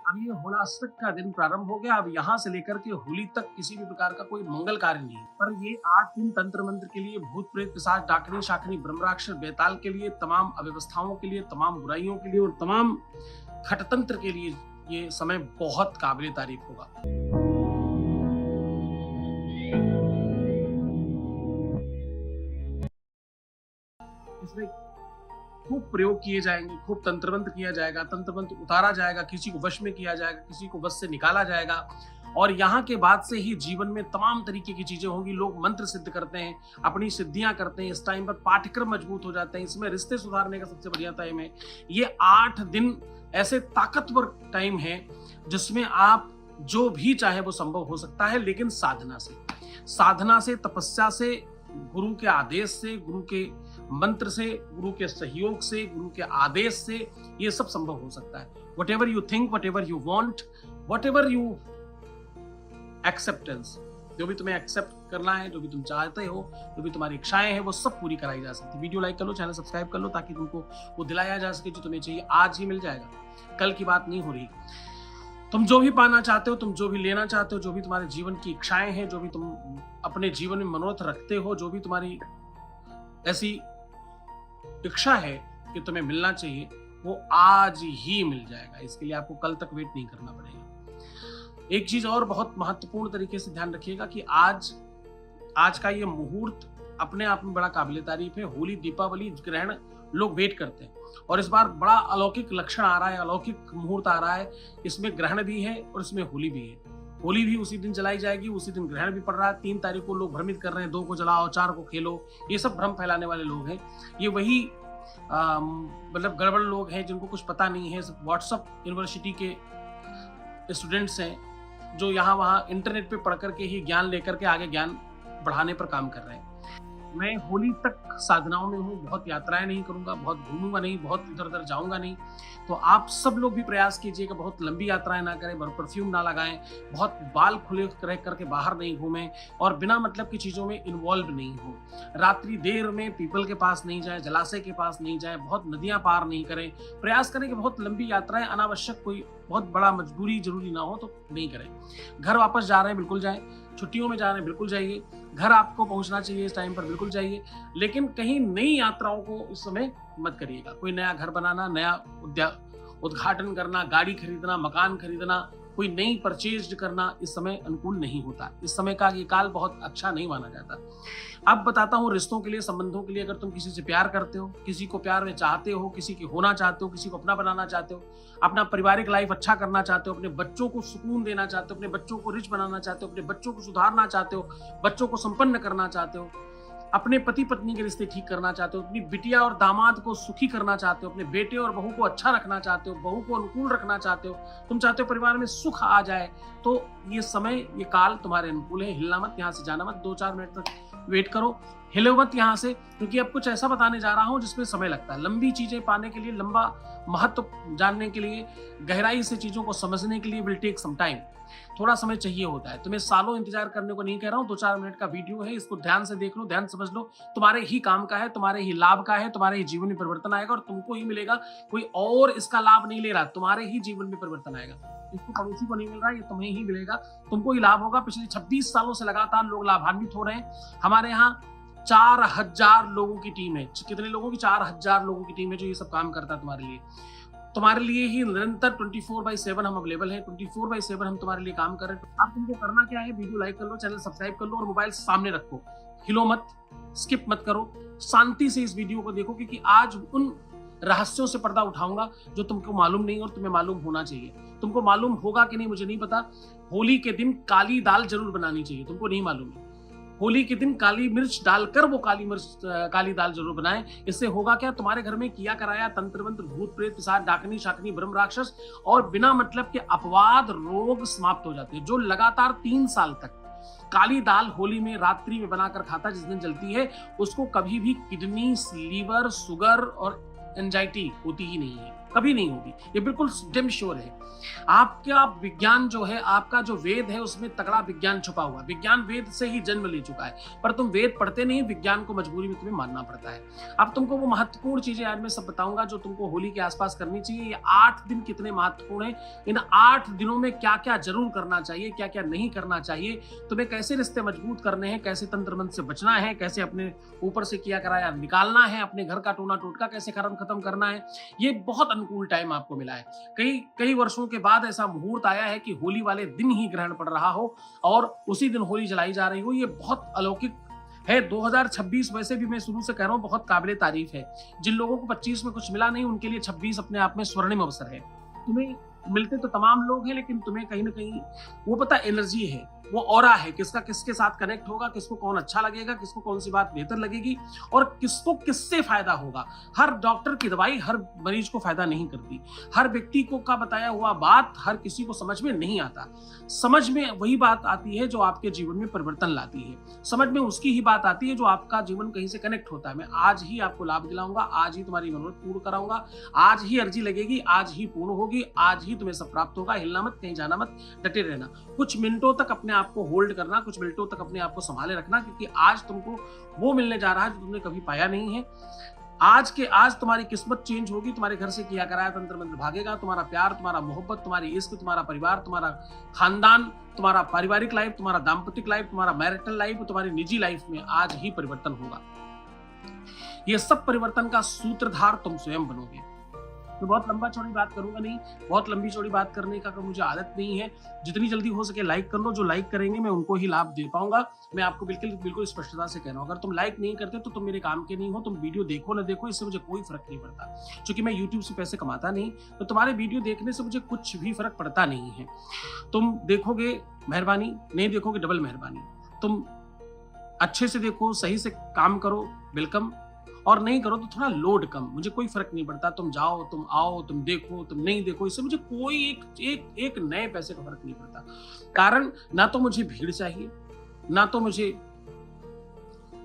अब ये होलाष्टक का दिन प्रारंभ हो गया। अब यहाँ से लेकर के होली तक किसी भी प्रकार का कोई मंगल कार्य नहीं है, पर ये 8 दिन तंत्र मंत्र के लिए, भूत प्रेत पिशाच डाकनी शाकनी ब्रह्मराक्षस बेताल के लिए, तमाम अव्यवस्थाओं के लिए, तमाम बुराइयों के लिए और तमाम खटतंत्र के लिए ये समय बहुत काबिल तारीफ होगा। इसमें खूब प्रयोग किए जाएंगे, खूब तंत्र मंत्र किया जाएगा, तंत्र मंत्र उतारा जाएगा, किसी को वश में किया जाएगा, किसी को वश से निकाला जाएगा। और यहाँ के बाद से ही जीवन में तमाम तरीके की चीजें होंगी। लोग मंत्र सिद्ध करते हैं, अपनी सिद्धियां करते हैं, इस टाइम पर पाठ्यक्रम मजबूत हो जाते हैं, इसमें रिश्ते सुधारने का सबसे बढ़िया टाइम है। ये 8 दिन ऐसे ताकतवर टाइम है जिसमें आप जो भी चाहे वो संभव हो सकता है, लेकिन साधना से, तपस्या से, गुरु के आदेश से, गुरु के मंत्र से, गुरु के सहयोग से, गुरु के आदेश से ये सब संभव हो सकता है। whatever you think, whatever you want, whatever you acceptance, जो भी तुम्हें एक्सेप्ट करना है, जो भी तुम चाहते हो, जो भी तुम्हारी इच्छाएं हैं, वो सब पूरी कराई जा सकती है। वीडियो लाइक कर लो, चैनल सब्सक्राइब कर लो, ताकि तुमको वो दिलाया जा सके जो तुम्हें चाहिए। आज ही मिल जाएगा, कल की बात नहीं हो रही। तुम जो भी पाना चाहते हो, तुम जो भी लेना चाहते हो, जो भी तुम्हारे जीवन की इच्छाएं हैं, जो भी तुम अपने जीवन में मनोरथ रखते हो, जो भी तुम्हारी ऐसी इच्छा है कि तुम्हें मिलना चाहिए, वो आज ही मिल जाएगा। इसके लिए आपको कल तक वेट नहीं करना पड़ेगा। एक चीज और बहुत महत्वपूर्ण तरीके से ध्यान रखिएगा कि आज का ये मुहूर्त अपने आप में बड़ा काबिल तारीफ है। होली, दीपावली, ग्रहण लोग वेट करते हैं, और इस बार बड़ा अलौकिक लक्षण आ रहा है, अलौकिक मुहूर्त आ रहा है। इसमें ग्रहण भी है और इसमें होली भी है। होली भी उसी दिन जलाई जाएगी, उसी दिन ग्रहण भी पड़ रहा है। 3 तारीख को लोग भ्रमित कर रहे हैं, 2 को जलाओ, 4 को खेलो। ये सब भ्रम फैलाने वाले लोग हैं। ये वही मतलब गड़बड़ लोग हैं जिनको कुछ पता नहीं है। व्हाट्सएप यूनिवर्सिटी के स्टूडेंट्स हैं जो यहाँ वहाँ इंटरनेट पे पढ़ करके ही ज्ञान लेकर के आगे ज्ञान बढ़ाने पर काम कर रहे हैं। मैं होली तक साधनाओं में हूँ, बहुत यात्राएं नहीं करूंगा, बहुत घूमूंगा नहीं, बहुत इधर उधर जाऊंगा नहीं। तो आप सब लोग भी प्रयास कीजिएगा, बहुत लंबी यात्राएं ना करें, परफ्यूम ना लगाएं, बहुत बाल खुले रह करके बाहर नहीं घूमें, और बिना मतलब की चीजों में इन्वॉल्व नहीं हो। रात्रि देर में पीपल के पास नहीं जाए, जलाशय के पास नहीं जाए, बहुत नदियां पार नहीं करें। प्रयास करें कि बहुत लंबी यात्राएं, अनावश्यक कोई बहुत बड़ा मजबूरी जरूरी ना हो तो नहीं करें। घर वापस जा रहे हैं बिल्कुल जाएं, छुट्टियों में जा रहे हैं बिल्कुल जाइए, घर आपको पहुंचना चाहिए इस टाइम पर बिल्कुल जाइए, लेकिन कहीं नई यात्राओं को इस समय मत करिएगा। कोई नया घर बनाना, नया उद्घाटन करना, गाड़ी खरीदना, मकान खरीदना, कोई नई परचेज करना इस समय अनुकूल नहीं होता। इस समय का ये काल बहुत अच्छा नहीं माना जाता। अब बताता हूँ रिश्तों के लिए, संबंधों के लिए। अगर तुम किसी से प्यार करते हो, किसी को प्यार में चाहते हो, किसी के होना चाहते हो, किसी को अपना बनाना चाहते हो, अपना पारिवारिक लाइफ अच्छा करना चाहते हो, अपने बच्चों को सुकून देना चाहते हो, अपने बच्चों को रिच बनाना चाहते हो, अपने बच्चों को सुधारना चाहते हो, बच्चों को संपन्न करना चाहते हो, अपने पति पत्नी के रिश्ते ठीक करना चाहते हो, अपनी बिटिया और दामाद को सुखी करना चाहते हो, अपने बेटे और बहू को अच्छा रखना चाहते हो, बहू को अनुकूल रखना चाहते हो, तुम चाहते हो परिवार में सुख आ जाए, तो ये समय, ये काल तुम्हारे अनुकूल है। हिलना मत, यहाँ से जाना मत, 2-4 मिनट तक वेट करो, हिलो मत यहाँ से, क्योंकि अब कुछ ऐसा बताने जा रहा हूँ जिसमें समय लगता है। लंबी चीजें पाने के लिए, लंबा महत्व जानने के लिए, गहराई से चीजों को समझने के लिए विल टेक सम टाइम, थोड़ा समय चाहिए होता है। तुम्हें सालों इंतजार करने को नहीं कह रहा हूँ, 2-4 मिनट का वीडियो है, इसको ध्यान से देख लो, ध्यान समझ लो। तुम्हारे ही काम का है, तुम्हारे ही लाभ का है, तुम्हारे ही जीवन में परिवर्तन आएगा, और तुमको ही मिलेगा। कोई और इसका लाभ नहीं ले रहा, तुम्हारे ही जीवन में परिवर्तन आएगा। इसको पड़ोसी को नहीं मिल रहा, ये तुम्हें ही मिलेगा, तुमको ही लाभ होगा। पिछले 26 सालों से लगातार लोग लाभान्वित हो रहे हैं। हमारे यहाँ 4000 लोगों की टीम है। कितने लोगों की? 4000 लोगों की टीम है जो ये सब काम करता है तुम्हारे लिए ही निरंतर 24/7 हम अवेलेबल हैं। 24/7 हम तुम्हारे लिए काम कर रहे हैं। अब तुमको करना क्या है? वीडियो लाइक कर लो, चैनल सब्सक्राइब कर लो, और मोबाइल सामने रखो, हिलो मत, स्किप मत करो, शांति से इस वीडियो को देखो, क्योंकि आज उन रहस्यों से पर्दा उठाऊंगा जो तुमको मालूम नहीं और तुम्हें मालूम होना चाहिए। तुमको मालूम होगा कि नहीं मुझे नहीं पता। होली के दिन काली दाल जरूर बनानी चाहिए, तुमको नहीं मालूम है। होली के दिन काली मिर्च डालकर वो काली दाल जरूर बनाएं। इससे होगा क्या? तुम्हारे घर में किया कराया तंत्र मंत्र, भूत प्रेत पिशाच डाकनी शाकनी ब्रह्म राक्षस और बिना मतलब के अपवाद रोग समाप्त हो जाते हैं। जो लगातार 3 साल तक काली दाल होली में रात्रि में बनाकर खाता, जिस दिन जलती है, उसको कभी भी किडनी, लीवर, शुगर और एंजाइटी होती ही नहीं है। कभी नहीं होगी, ये बिल्कुल डेम श्योर है। आपका विज्ञान जो है, आपका जो वेद है, उसमें तगड़ा विज्ञान छुपा हुआ है। विज्ञान वेद से ही जन्म ले चुका है, पर तुम वेद पढ़ते नहीं, विज्ञान को मजबूरी में तुम्हें मानना पड़ता है। अब तुमको वो महत्वपूर्ण चीजें आज मैं सब बताऊंगा जो तुमको होली के आसपास करनी चाहिए। ये 8 दिन कितने महत्वपूर्ण है, इन 8 दिनों में क्या क्या जरूर करना चाहिए, क्या क्या नहीं करना चाहिए, तुम्हें कैसे रिश्ते मजबूत करने हैं, कैसे तंत्र मंत्र से बचना है, कैसे अपने ऊपर से किया कराया निकालना है, अपने घर का टोना टोटका कैसे खत्म करना है। ये बहुत अनुकूल टाइम आपको मिला है। कई वर्षों के बाद ऐसा मुहूर्त आया है कि होली वाले दिन ही ग्रहण पड़ रहा हो और उसी दिन होली जलाई जा रही हो। ये बहुत अलौकिक है। 2026 वैसे भी मैं शुरू से कह रहा हूं बहुत काबिले तारीफ है। जिन लोगों को 25 में कुछ मिला नहीं, उनके लिए 26 अपने आप में स्वर्णिम अवसर है। तुम्हें मिलते तो तमाम लोग हैं, लेकिन तुम्हें कहीं ना कहीं वो पता एनर्जी है, वो ऑरा है, किसका किसके साथ कनेक्ट होगा, किसको कौन अच्छा लगेगा, किसको कौन सी बात बेहतर लगेगी और किसको किससे फायदा होगा। हर डॉक्टर की दवाई हर मरीज को फायदा नहीं करती। हर व्यक्ति को का बताया हुआ बात हर किसी को समझ में नहीं आता। समझ में वही बात आती है जो आपके जीवन में परिवर्तन लाती है। समझ में उसकी ही बात आती है जो आपका जीवन कहीं से कनेक्ट होता है। मैं आज ही आपको लाभ दिलाऊंगा, आज ही तुम्हारी मनोरथ पूर्ण कराऊंगा, आज ही अर्जी लगेगी, आज ही पूर्ण होगी, आज ही तुम्हें सब प्राप्त होगा। हिलना मत, कहीं जाना मत, डटे रहना। कुछ मिनटों तक अपने आप को होल्ड करना, कुछ मिनटों तक अपने आप को संभाले रखना, क्योंकि आज तुमको वो मिलने जा रहा है जो तुमने कभी पाया नहीं है। आज तुम्हारी किस्मत चेंज होगी। तुम्हारे घर से किया कराया तंत्र मंत्र भागेगा। तुम्हारा प्यार, तुम्हारा मोहब्बत, तुम्हारी इश्क, तुम्हारा परिवार, तुम्हारा खानदान, तुम्हारा पारिवारिक लाइफ, तुम्हारा दाम्पतिक लाइफ, तुम्हारा मैरिटल लाइफ, तुम्हारी निजी लाइफ में आज ही परिवर्तन होगा। ये सब परिवर्तन का सूत्रधार तुम स्वयं बनोगे। मैं बहुत लंबा चौड़ी बात करूंगा नहीं, बहुत लंबी चौड़ी बात करने का मुझे आदत नहीं है। जितनी जल्दी हो सके लाइक कर लो। जो लाइक करेंगे मैं उनको ही लाभ दे पाऊंगा। मैं आपको बिल्कुल स्पष्टता से कह रहा हूं, अगर तुम लाइक नहीं करते तो तुम मेरे काम के नहीं हो। तुम वीडियो देखो ना देखो, इससे मुझे कोई फर्क नहीं पड़ता। क्योंकि मैं यूट्यूब से पैसे कमाता नहीं, तो तुम्हारे वीडियो देखने से मुझे कुछ भी फर्क पड़ता नहीं है। तुम देखोगे मेहरबानी, नहीं देखोगे डबल मेहरबानी। तुम अच्छे से देखो, सही से काम करो, वेलकम, और नहीं करो तो थोड़ा लोड कम, मुझे कोई फर्क नहीं पड़ता। तुम जाओ, तुम आओ, तुम देखो, तुम नहीं देखो, इससे मुझे कोई एक नए पैसे का फर्क नहीं पड़ता। कारण ना तो मुझे भीड़ चाहिए, ना तो मुझे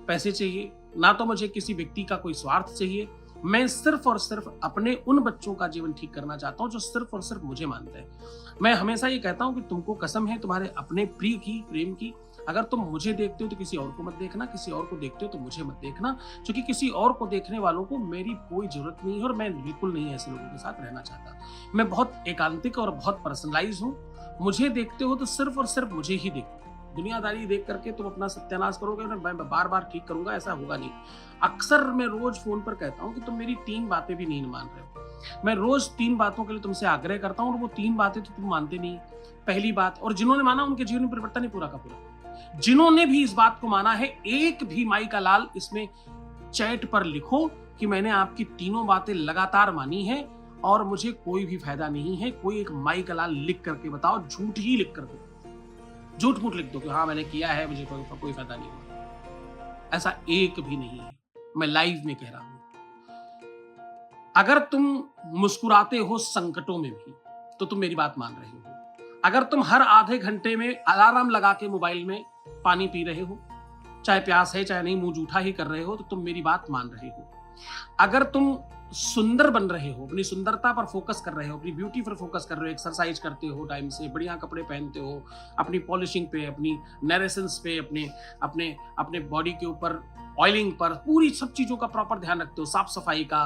पैसे चाहिए, ना तो मुझे किसी व्यक्ति का कोई स्वार्थ चाहिए। मैं सिर्फ और सिर्फ अपने उन बच्चों का जीवन ठीक करना चाहता हूं जो सिर्फ और सिर्फ मुझे मानते हैं। मैं हमेशा ये कहता हूं कि तुमको कसम है तुम्हारे अपने प्रिय की, प्रेम की, अगर तुम मुझे देखते हो तो किसी और को मत देखना, किसी और को देखते हो तो मुझे मत देखना। क्योंकि किसी और को देखने वालों को मेरी कोई जरूरत नहीं है और मैं बिल्कुल नहीं ऐसे लोगों के साथ रहना चाहता। मैं बहुत एकांतिक और बहुत पर्सनलाइज हूँ। मुझे देखते हो तो सिर्फ और सिर्फ मुझे ही देखो। दुनियादारी देख करके तुम अपना सत्यानाश करोगे, मैं बार बार ठीक करूंगा, ऐसा होगा नहीं। अक्सर मैं रोज फोन पर कहता हूँ कि तुम मेरी 3 बातें भी नहीं मान रहे हो। मैं रोज 3 बातों के लिए तुमसे आग्रह करता हूँ और वो 3 बातें तो तुम मानते नहीं। पहली बात, और जिन्होंने माना उनके जीवन में परिवर्तन ही पूरा का पूरा। जिन्होंने भी इस बात को माना है, एक भी माई का लाल इसमें चैट पर लिखो कि मैंने आपकी 3 बातें लगातार मानी है और मुझे कोई भी फायदा नहीं है। कोई एक माई का लाल लिख करके बताओ, झूठ ही लिख कर दो, झूठ मूठ लिख दो कि हाँ मैंने किया है, मुझे कोई फायदा नहीं हुआ। ऐसा एक भी नहीं है, मैं लाइव में कह रहा हूं। अगर तुम मुस्कुराते हो संकटों में भी तो तुम मेरी बात मान रहे हो। अगर तुम हर आधे घंटे में अलार्म लगा के मोबाइल में पानी पी रहे हो, चाहे प्यास है चाहे नहीं, मुंह जूठा ही कर रहे हो, तो तुम मेरी बात मान रहे हो। अगर तुम सुंदर बन रहे हो, अपनी सुंदरता पर फोकस कर रहे हो, अपनी ब्यूटी पर फोकस कर रहे हो, एक्सरसाइज करते हो टाइम से, बढ़िया कपड़े पहनते हो, अपनी पॉलिशिंग पे, अपनी नरेसेंस पे, अपने बॉडी के ऊपर ऑयलिंग पर, पूरी सब चीजों का प्रॉपर ध्यान रखते हो, साफ सफाई का,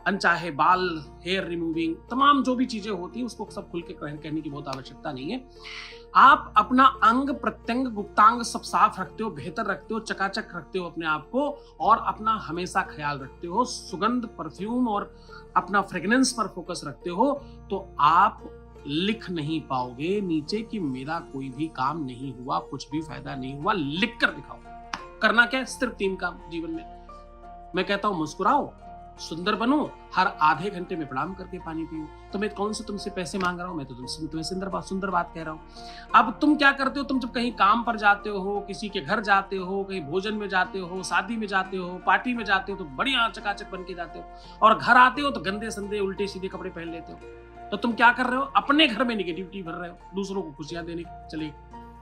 अनचाहे बाल, हेयर रिमूविंग, तमाम जो भी चीजें होती हैं उसको सब खुल के कहने की बहुत आवश्यकता नहीं है। आप अपना अंग प्रत्यंग गुप्तांग सब साफ रखते हो, बेहतर रखते हो, चकाचक रखते हो अपने आप को, और अपना हमेशा ख्याल रखते हो, सुगंध, परफ्यूम और अपना फ्रेग्रेंस पर फोकस रखते हो, तो आप लिख नहीं पाओगे नीचे कि मेरा कोई भी काम नहीं हुआ, कुछ भी फायदा नहीं हुआ। लिख कर दिखाओ। करना क्या है? सिर्फ 3 काम जीवन में। मैं कहता हूं मुस्कुराओ, सुंदर बनो, हर आधे घंटे में प्रणाम करके पानी पियो। तो मैं कौन से तुमसे पैसे मांग रहा हूं? मैं तो तुम्हें सुंदर बात कह रहा हूं। अब तुम क्या करते हो? तुम जब कहीं काम पर जाते हो, किसी के घर जाते हो, कहीं भोजन में जाते हो, शादी में जाते हो, पार्टी में जाते हो, तो बढ़िया चकाचक बन के जाते हो, और घर आते हो तो गंदे संदे उल्टे सीधे कपड़े पहन लेते हो। तो तुम क्या कर रहे हो? अपने घर में निगेटिविटी भर रहे हो, दूसरों को खुशियां देने चले।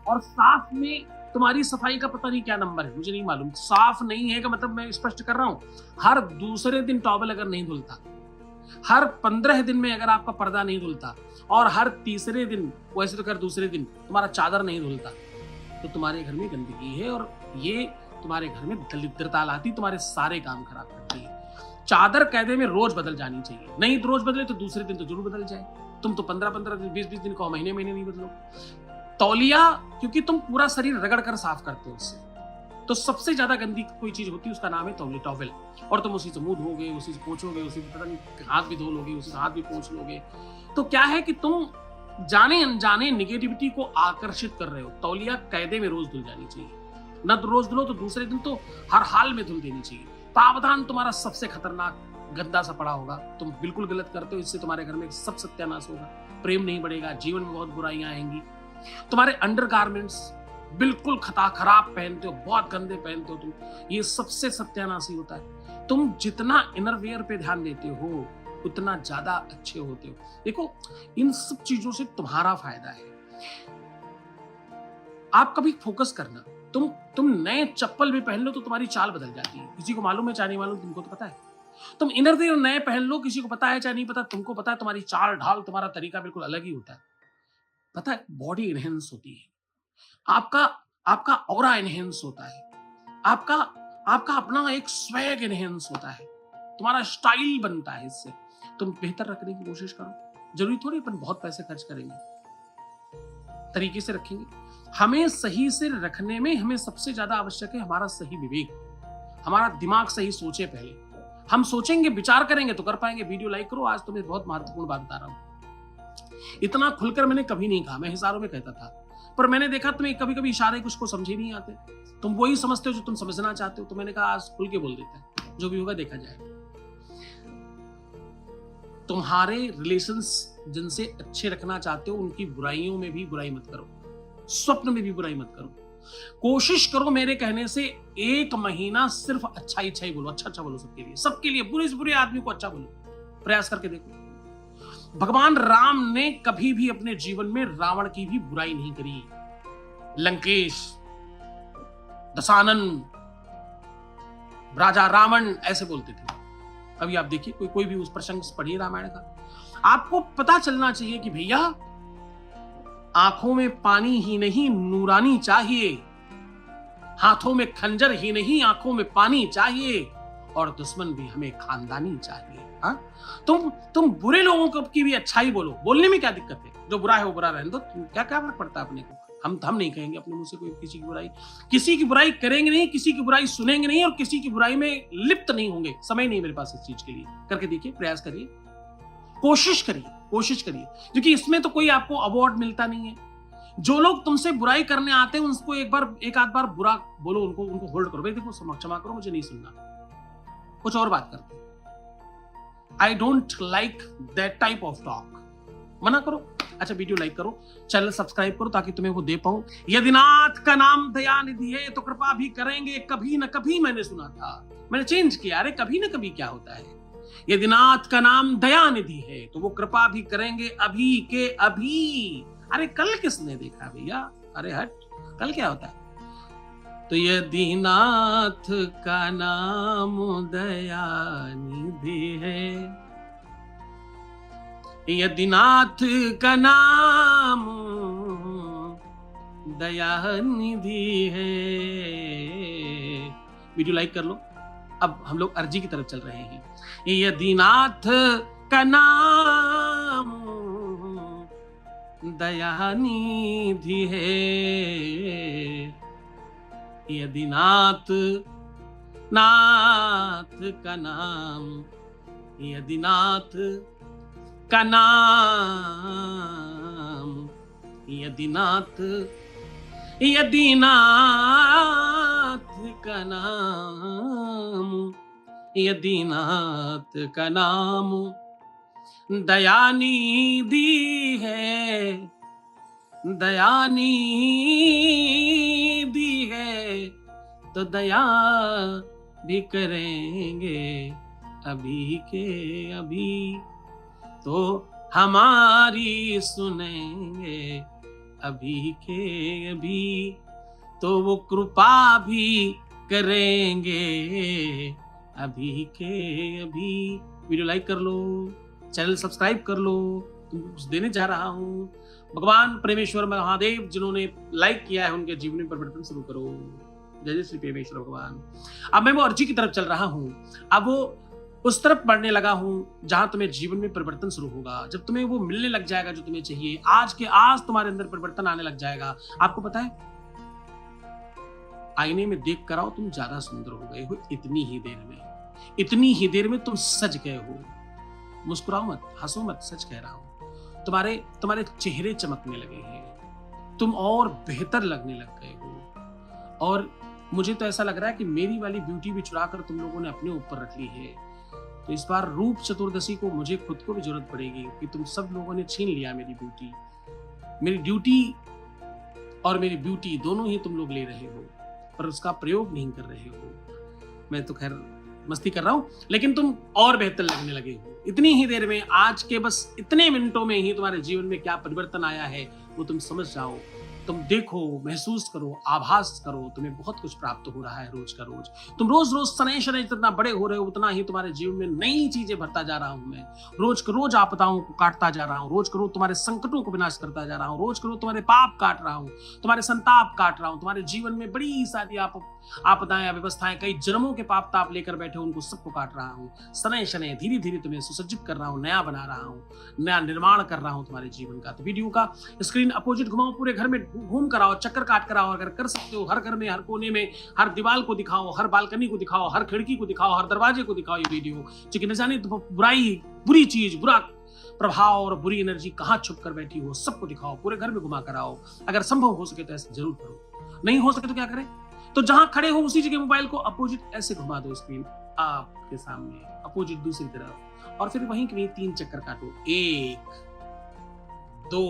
और साफ में तुम्हारी सफाई का पता नहीं क्या नंबर है, मुझे नहीं मालूम। साफ नहीं है का मतलब मैं स्पष्ट कर रहा हूं, हर दूसरे दिन टॉवल अगर नहीं धुलता हर 15 दिन में अगर आपका पर्दा नहीं धुलता और हर तीसरे दिन, वैसे तो कर दूसरे दिन तुम्हारा चादर नहीं धुलता, तो तुम्हारे घर में गंदगी है और ये तुम्हारे घर में दरिद्रता लाती, तुम्हारे सारे काम खराब करती है। चादर कहते में रोज बदल जानी चाहिए, नहीं तो रोज बदले तो दूसरे दिन तो जरूर बदल जाए। तुम तो 15-15 दिन, 20-20 दिन को, महीने नहीं बदलो। तौलिया, क्योंकि तुम पूरा शरीर रगड़ कर साफ करते हो उससे, तो सबसे ज्यादा गंदी कोई चीज होती है उसका नाम है तौलिया, टॉवेल। और तुम उसी से मुंह धोगे, उसी से पोंछोगे, उसी से पता नहीं हाथ भी धो लोगे, उसी से हाथ भी पोंछ लोगे। तो क्या है कि तुम जाने अनजाने निगेटिविटी को आकर्षित कर रहे हो। तौलिया कायदे में रोज धुल जानी चाहिए, न तो रोज धुलो तो दूसरे दिन तो हर हाल में धुल देनी चाहिए। प्रावधान तुम्हारा सबसे खतरनाक गंदा सा पड़ा होगा, तुम बिल्कुल गलत करते हो, इससे तुम्हारे घर में सब सत्यानाश होगा, प्रेम नहीं बढ़ेगा, जीवन में बहुत बुराइयां आएंगी। तुम्हारे अंडरगारमेंट्स बिल्कुल खराब पहनते हो, बहुत गंदे पहनते हो तुम, ये सबसे सत्यानाशी होता है। तुम जितना इनरवियर पे ध्यान देते हो उतना ज्यादा अच्छे होते हो। देखो, इन सब चीजों से तुम्हारा फायदा है। आप कभी फोकस करना, तुम नए चप्पल भी पहन लो तो तुम्हारी चाल बदल जाती है। किसी को मालूम है चाहे नहीं मालूम, तुमको तो पता है। तुम इनरवियर नए पहन लो, किसी को पता है चाहे नहीं पता, तुमको पता है, तुम्हारी चाल ढाल, तुम्हारा तरीका बिल्कुल अलग ही होता है। पता है, बॉडी इनहेंस होती है, आपका ऑरा इनहेंस होता है, आपका अपना एक स्वैग इनहेंस होता है, तुम्हारा स्टाइल बनता है। इससे तुम बेहतर रखने की कोशिश करो। जरूरी थोड़ी अपन बहुत पैसे खर्च करेंगे, तरीके से रखेंगे। हमें सही से रखने में हमें सबसे ज्यादा आवश्यक है हमारा सही विवेक, हमारा दिमाग सही सोचे। पहले हम सोचेंगे, विचार करेंगे तो कर पाएंगे। वीडियो लाइक करो, आज तुम्हें बहुत महत्वपूर्ण बात बता रहा हूं। इतना खुलकर मैंने कभी नहीं कहा, मैं हिसारों में कहता था, पर मैंने देखा तुम्हें कभी कभी इशारे कुछ को समझे नहीं आते, तुम वही समझते हो जो तुम समझना चाहते हो। तो मैंने कहा आज खुल के बोल देते हैं, जो भी होगा देखा जाएगा। तुम्हारे रिलेशंस जिनसे अच्छे रखना चाहते हो उनकी बुराइयों में भी बुराई मत करो, स्वप्न में भी बुराई मत करो। कोशिश करो मेरे कहने से 1 महीना सिर्फ अच्छा ही बोलो, अच्छा बोलो सबके लिए, बुरे से बुरे आदमी को अच्छा बोलो, प्रयास करके देखो। भगवान राम ने कभी भी अपने जीवन में रावण की भी बुराई नहीं करी। लंकेश, दशानन, राजा रावण ऐसे बोलते थे। कभी आप देखिए, कोई भी उस प्रसंग पढ़िए रामायण का, आपको पता चलना चाहिए कि भैया आंखों में पानी ही नहीं नूरानी चाहिए, हाथों में खंजर ही नहीं आंखों में पानी चाहिए, और दुश्मन भी हमें खानदानी चाहिए। हाँ, तुम बुरे लोगों को की भी अच्छाई बोलो, बोलने में क्या दिक्कत है? जो बुरा है वो बुरा रहने दो, क्या फर्क पड़ता है अपने को। हम नहीं कहेंगे अपने मुंह से कोई किसी की बुराई करेंगे नहीं, किसी की बुराई सुनेंगे नहीं, और किसी की बुराई में लिप्त नहीं होंगे। समय नहीं मेरे पास इस चीज के लिए। करके देखिए, प्रयास करिए, कोशिश करिए, क्योंकि इसमें तो कोई आपको अवार्ड मिलता नहीं है। जो लोग तुमसे बुराई करने आते हैं उनको एक आध बार बुरा बोलो, उनको होल्ड करो। भाई देखो, क्षमा करो, मुझे नहीं सुनना, कुछ और बात करते। I don't like that type of talk, मना करो। अच्छा, वीडियो लाइक करो, चैनल सब्सक्राइब करो ताकि तुम्हें वो दे पाऊं। यदि नाथ का नाम दयानिधि है तो कृपा भी करेंगे कभी न कभी। मैंने सुना था, मैंने चेंज किया, अरे कभी न कभी क्या होता है? यदि नाथ का नाम दयानिधि है तो वो कृपा भी करेंगे अभी के अभी। अरे कल किसने देखा भैया? अरे हट, कल क्या होता है? तो यदि नाथ का नाम दयानिधि है, यदि नाथ का नाम दयानिधि है। वीडियो लाइक कर लो। अब हम लोग अर्जी की तरफ चल रहे हैं। यदि नाथ का नाम दयानिधि है, यदि नाथ का नाम, यदि नाथ का नाम, यदि नाथ का नाम, यदि नाथ का नाम दयानिधि है, दयानिधि है, तो दया भी करेंगे अभी के अभी, तो हमारी सुनेंगे अभी के अभी, तो वो कृपा भी करेंगे अभी के अभी। वीडियो लाइक कर लो, चैनल सब्सक्राइब कर लो, तुमको कुछ देने जा रहा हूँ। भगवान परमेश्वर महादेव जिन्होंने लाइक किया है उनके जीवन में परिवर्तन शुरू करो। जय जय श्री परमेश्वर भगवान। अब मैं वो अर्जी की तरफ चल रहा हूँ, अब वो उस तरफ बढ़ने लगा हूँ जहां तुम्हें जीवन में परिवर्तन शुरू होगा। जब तुम्हें वो मिलने लग जाएगा जो तुम्हें चाहिए, आज के आज तुम्हारे अंदर परिवर्तन आने लग जाएगा। आपको पता है, आईने में देख कर आओ तुम ज्यादा सुंदर हो गए हो इतनी ही देर में, इतनी ही देर में तुम सज गए हो। मुस्कुराओ मत, हंसो मत, सच कह रहा हूं। तुम्हारे चेहरे चमकने लगे हैं, तुम और बेहतर लगने लग गए हो। और मुझे तो ऐसा लग रहा है कि मेरी वाली ब्यूटी भी चुरा कर तुम लोगों ने अपने ऊपर रख ली है। तो इस बार रूप चतुर्दशी को मुझे खुद को भी जरूरत पड़ेगी कि तुम सब लोगों ने छीन लिया मेरी ब्यूटी। मेरी ड्यूटी और मेरी ब्यूटी दोनों ही तुम लोग ले रहे हो, पर उसका प्रयोग नहीं कर रहे हो। मैं तो खैर मस्ती कर रहा हूं, लेकिन तुम और बेहतर लगने लगे हो। इतनी ही देर में, आज के बस इतने मिनटों में ही तुम्हारे जीवन में क्या परिवर्तन आया है वो तुम समझ जाओ। तुम देखो, महसूस करो, आभास करो, तुम्हें बहुत कुछ प्राप्त हो रहा है रोज का रोज। तुम रोज रोज शनै शनै जितना बड़े हो रहे हो उतना ही तुम्हारे जीवन में नई चीजें भरता जा रहा हूं मैं। रोज का रोज आपदाओं को काटता जा रहा हूं, रोज का रोज तुम्हारे संकटों को विनाश करता जा रहा हूं, रोज का रोज तुम्हारे पाप काट रहा हूं, तुम्हारे संताप काट रहा हूं। तुम्हारे जीवन में बड़ी सारी आपदाएं, अव्यवस्थाएं, कई जन्मों के पाप ताप लेकर बैठे हो, उनको सबको काट रहा हूं। शनै शनै धीरे धीरे तुम्हें सुसज्जित कर रहा हूं, नया बना रहा हूं, नया निर्माण कर रहा हूं तुम्हारे जीवन का। तो वीडियो का स्क्रीन अपोजिट घुमाओ, पूरे घर में घूम कर आओ, चक्कर काट कर आओ। अगर कर सकते हो हर घर में, हर कोने में, हर दीवार को दिखाओ, हर बालकनी को दिखाओ, हर खिड़की को दिखाओ, हर दरवाजे को दिखाओ ये वीडियो, क्योंकि न जाने तो बुराई, बुरी चीज, बुरा प्रभाव और बुरी एनर्जी कहां छुप कर बैठी हो, सबको दिखाओ। पूरे घर में घुमा कर आओ। अगर संभव हो सके तो ऐसा जरूर करो, नहीं हो सके तो क्या करें, तो जहां खड़े हो उसी जगह मोबाइल को अपोजिट ऐसे घुमा दो, स्क्रीन आपके सामने, अपोजिट दूसरी तरफ, और फिर वहीं के वहीं 3 चक्कर काटो। 1 2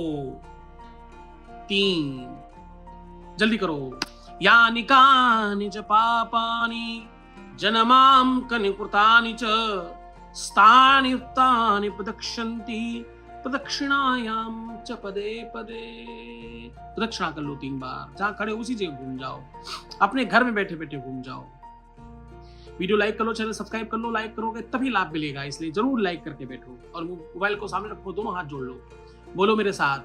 3, जल्दी करो। यानि कानि च पापानि जनमां कनिकृतानि च स्थानि उत्तानि प्रदक्षन्ति प्रदक्षिणायां च पदे पदे। प्रदक्षिणा कर लो 3 बार, जहां खड़े उसी जगह घूम जाओ, अपने घर में बैठे बैठे घूम जाओ। वीडियो लाइक कर लो, चैनल सब्सक्राइब कर लो। लाइक करोगे तभी लाभ मिलेगा, इसलिए जरूर लाइक करके बैठो और मोबाइल को सामने रखो, दोनों हाथ जोड़ लो, बोलो मेरे साथ,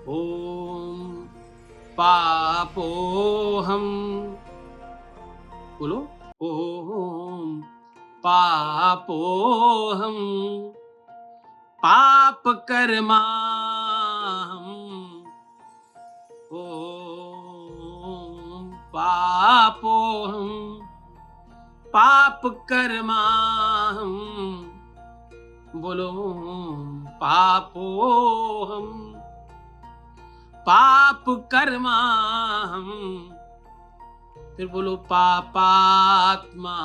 ओम पापोहम। बोलो, ओम पापोहम पाप कर्माहम, ओम पापोहम पाप कर्माहम। बोलो, पापोहम पाप कर्माहम। फिर बोलो, पापात्मा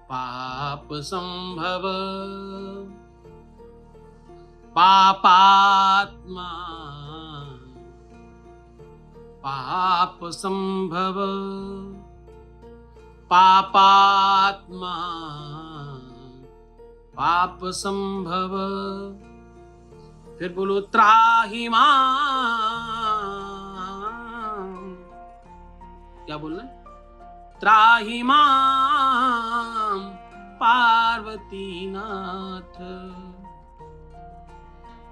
पाप संभव, पापात्मा पाप संभव, पापात्मा पाप संभव। फिर बोलो, त्राहि मां। क्या बोलना है? त्राहि मां पार्वती नाथ,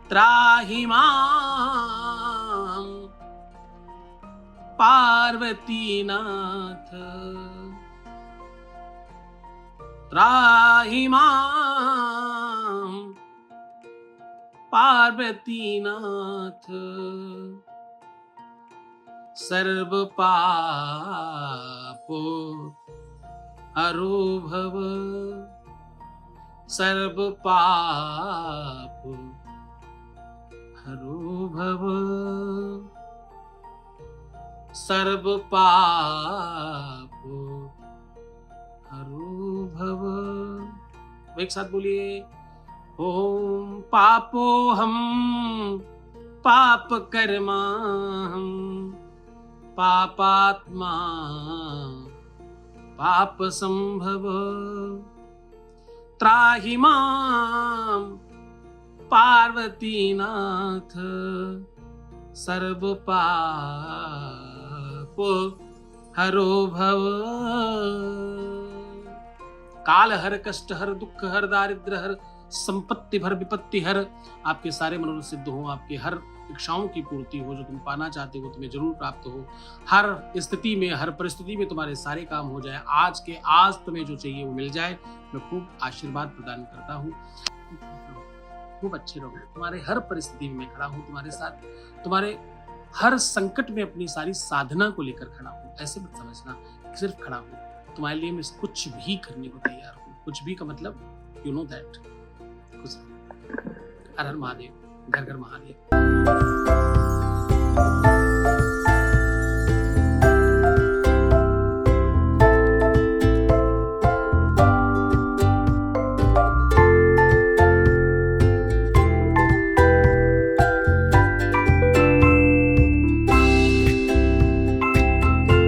त्राहि मां पार्वती नाथ, त्राहि मां पार्वती नाथ। सर्व पापो हरो भव, सर्व पाप हरो भव, सर्व पाप हरो भव। एक साथ बोलिए, ओम पापोहम पाप कर्माहम पापात्मा पाप संभव, त्राहि मां पार्वती नाथ, सर्व पाप हरो भव। काल हर, कष्ट हर, दुख हर, दारिद्र हर, संपत्ति भर, विपत्ति हर, आपके सारे मनोरथ सिद्ध हो, आपके हर इच्छाओं की पूर्ति हो, जो तुम पाना चाहते हो तुम्हें जरूर प्राप्त हो, हर स्थिति में, हर परिस्थिति में तुम्हारे सारे काम हो जाए, आज के आज तुम्हें जो चाहिए वो मिल जाए। मैं खूब आशीर्वाद प्रदान करता हूँ, खूब अच्छे रहो, तुम्हारे हर परिस्थिति में मैं खड़ा हूँ तुम्हारे साथ, तुम्हारे हर संकट में अपनी सारी साधना को लेकर खड़ा हूँ। ऐसे मत समझना सिर्फ खड़ा हूँ, तुम्हारे लिए मैं कुछ भी करने को तैयार हूँ। कुछ भी का मतलब यू नो दैट। हर हर महादेव, घर घर महादेव।